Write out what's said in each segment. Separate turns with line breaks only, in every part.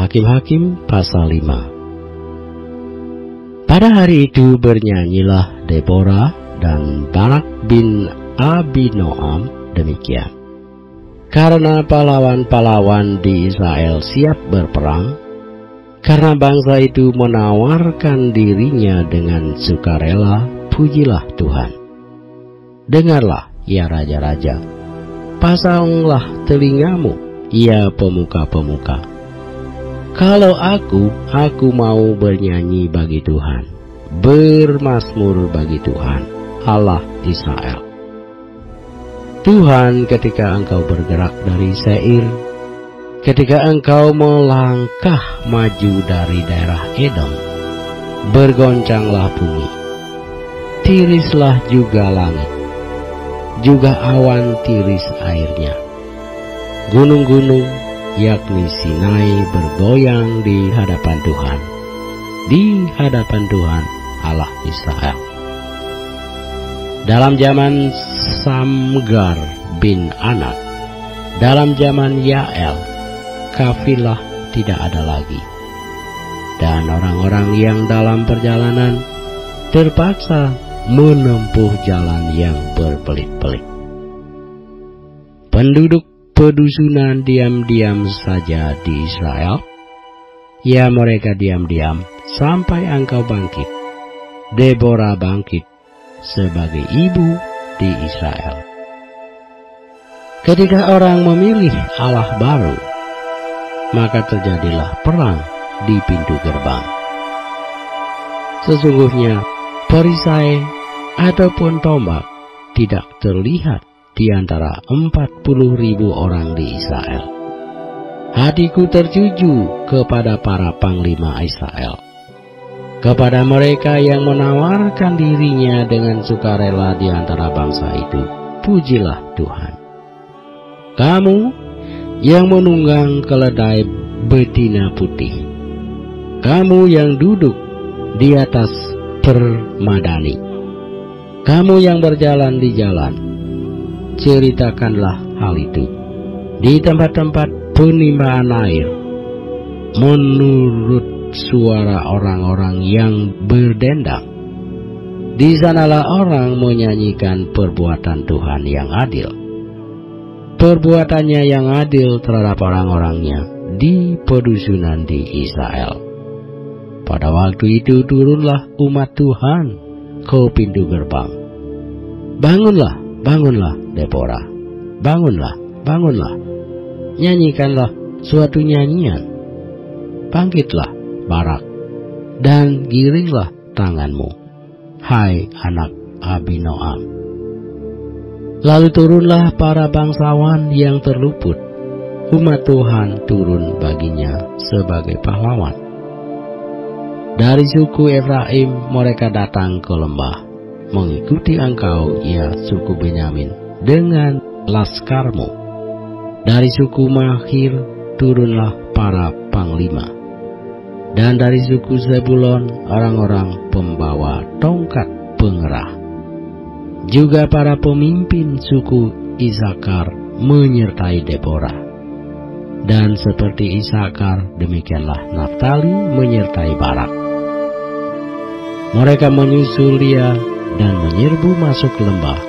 Hakim-Hakim pasal 5. Pada hari itu bernyanyilah Deborah dan Barak bin Abinoam demikian. Karena pahlawan-pahlawan di Israel siap berperang, karena bangsa itu menawarkan dirinya dengan sukarela, pujilah Tuhan. Dengarlah, ya raja-raja, pasanglah telingamu, ya pemuka-pemuka. Kalau aku mau bernyanyi bagi Tuhan, bermazmur bagi Tuhan, Allah Israel. Tuhan, ketika engkau bergerak dari Seir, ketika engkau melangkah maju dari daerah Edom, bergoncanglah bumi, tirislah juga langit, juga awan tiris airnya. Gunung-gunung, yakni Sinai, bergoyang di hadapan Tuhan, di hadapan Tuhan Allah Israel. Dalam zaman Samgar bin Anak, dalam zaman Yael, kafilah tidak ada lagi, dan orang-orang yang dalam perjalanan terpaksa menempuh jalan yang berbelit-belit. Penduduk pedusunan diam-diam saja di Israel, ya mereka diam-diam sampai engkau bangkit. Deborah bangkit sebagai ibu di Israel. Ketika orang memilih Allah baru, maka terjadilah perang di pintu gerbang. Sesungguhnya perisai ataupun tombak tidak terlihat di antara 40.000 orang di Israel. Hatiku tertuju kepada para panglima Israel, kepada mereka yang menawarkan dirinya dengan sukarela di antara bangsa itu. Pujilah Tuhan. Kamu yang menunggang keledai betina putih, kamu yang duduk di atas permadani, kamu yang berjalan di jalan, ceritakanlah hal itu di tempat-tempat penimbangan air, menurut suara orang-orang yang berdendang. Di sanalah orang menyanyikan perbuatan Tuhan yang adil, perbuatannya yang adil terhadap orang-orangnya di pedusunan di Israel. Pada waktu itu turunlah umat Tuhan ke pintu gerbang. Bangunlah, bangunlah Deborah, bangunlah, bangunlah, nyanyikanlah suatu nyanyian. Bangkitlah Barak, dan giringlah tanganmu, hai anak Abinoam. Lalu turunlah para bangsawan yang terluput, umat Tuhan turun baginya sebagai pahlawan. Dari suku Efraim mereka datang ke lembah, mengikuti engkau, ya suku Benyamin, dengan laskarmu. Dari suku Mahir turunlah para panglima, dan dari suku Zebulon orang-orang pembawa tongkat pengerah. Juga para pemimpin suku Isakar menyertai Deborah. Dan seperti Isakar, demikianlah Naftali menyertai Barak. Mereka menyusul dia dan menyerbu masuk lembah.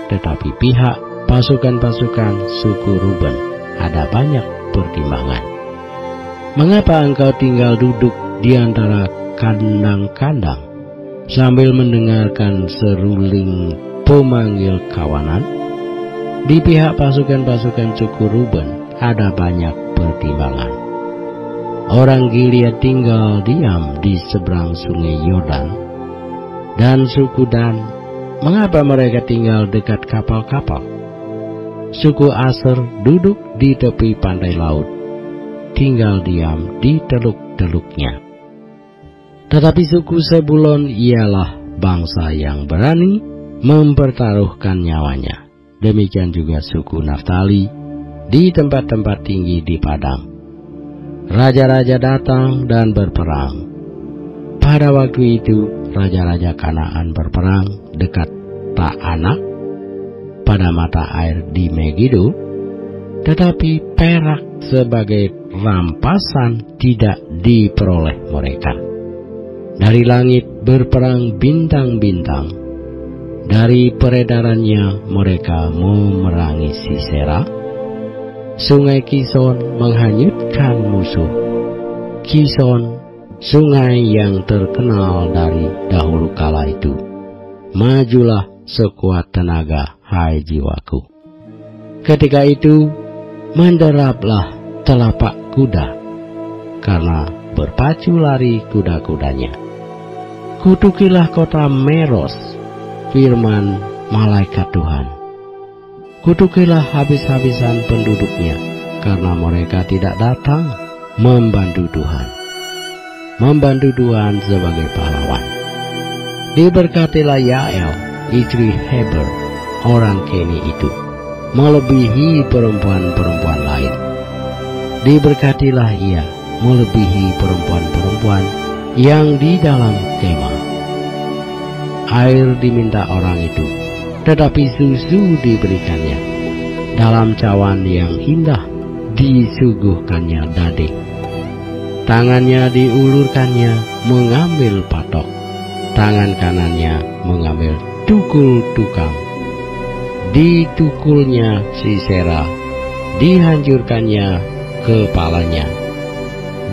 Tetapi pihak pasukan-pasukan suku Ruben ada banyak pertimbangan. Mengapa engkau tinggal duduk di antara kandang-kandang sambil mendengarkan seruling pemanggil kawanan? Di pihak pasukan-pasukan suku Ruben ada banyak pertimbangan. Orang Gilead tinggal diam di seberang sungai Yordan, dan suku Dan, mengapa mereka tinggal dekat kapal-kapal? Suku Aser duduk di tepi pantai laut, tinggal diam di teluk-teluknya. Tetapi suku Zebulon ialah bangsa yang berani mempertaruhkan nyawanya. Demikian juga suku Naftali di tempat-tempat tinggi di padang. Raja-raja datang dan berperang. Pada waktu itu raja-raja Kanaan berperang dekat Ta'anak pada mata air di Megido. Tetapi perak sebagai rampasan tidak diperoleh mereka. Dari langit berperang bintang-bintang. Dari peredarannya mereka memerangi Sisera. Sungai Kison menghanyutkan musuh. Kison, sungai yang terkenal dari dahulu kala itu. Majulah sekuat tenaga, hai jiwaku. Ketika itu menderaplah telapak kuda, karena berpacu lari kuda-kudanya. Kutukilah kota Meros, firman malaikat Tuhan. Kutukilah habis-habisan penduduknya, karena mereka tidak datang membantu Tuhan. Membantu Tuhan sebagai pahlawan. Diberkatilah Yael, istri Heber, orang Keni itu, melebihi perempuan-perempuan lain. Diberkatilah ia, melebihi perempuan-perempuan yang di dalam kemah. Air diminta orang itu, tetapi susu diberikannya. Dalam cawan yang indah disuguhkannya daging. Tangannya diulurkannya mengambil patok. Tangan kanannya mengambil tukul tukang. Ditukulnya Sisera, dihancurkannya kepalanya.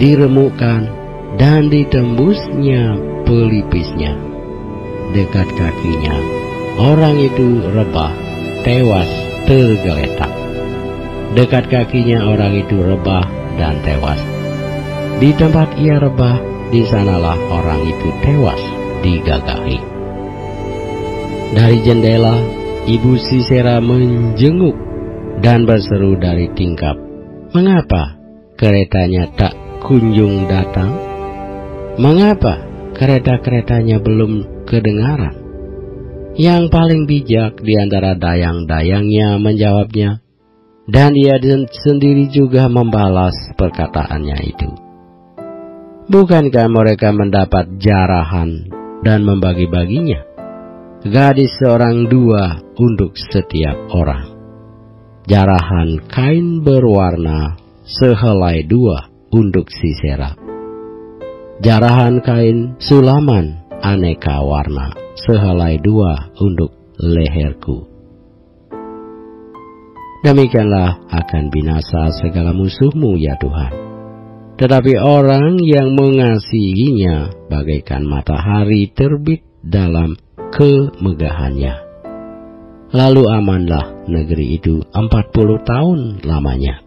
Diremukkan dan ditembusnya pelipisnya. Dekat kakinya orang itu rebah, tewas tergeletak. Dekat kakinya orang itu rebah dan tewas. Di tempat ia rebah, di sanalah orang itu tewas digagahi. Dari jendela, ibu Sisera menjenguk dan berseru dari tingkap, "Mengapa keretanya tak kunjung datang? Mengapa kereta-keretanya belum kedengaran?" Yang paling bijak di antara dayang-dayangnya menjawabnya, dan dia sendiri juga membalas perkataannya itu. Bukankah mereka mendapat jarahan dan membagi-baginya? Gadis seorang dua untuk setiap orang. Jarahan kain berwarna sehelai dua untuk Sisera. Jarahan kain sulaman aneka warna sehelai dua untuk leherku. Demikianlah akan binasa segala musuhmu ya Tuhan. Tetapi orang yang mengasihinya bagaikan matahari terbit dalam kemegahannya. Lalu amanlah negeri itu 40 tahun lamanya.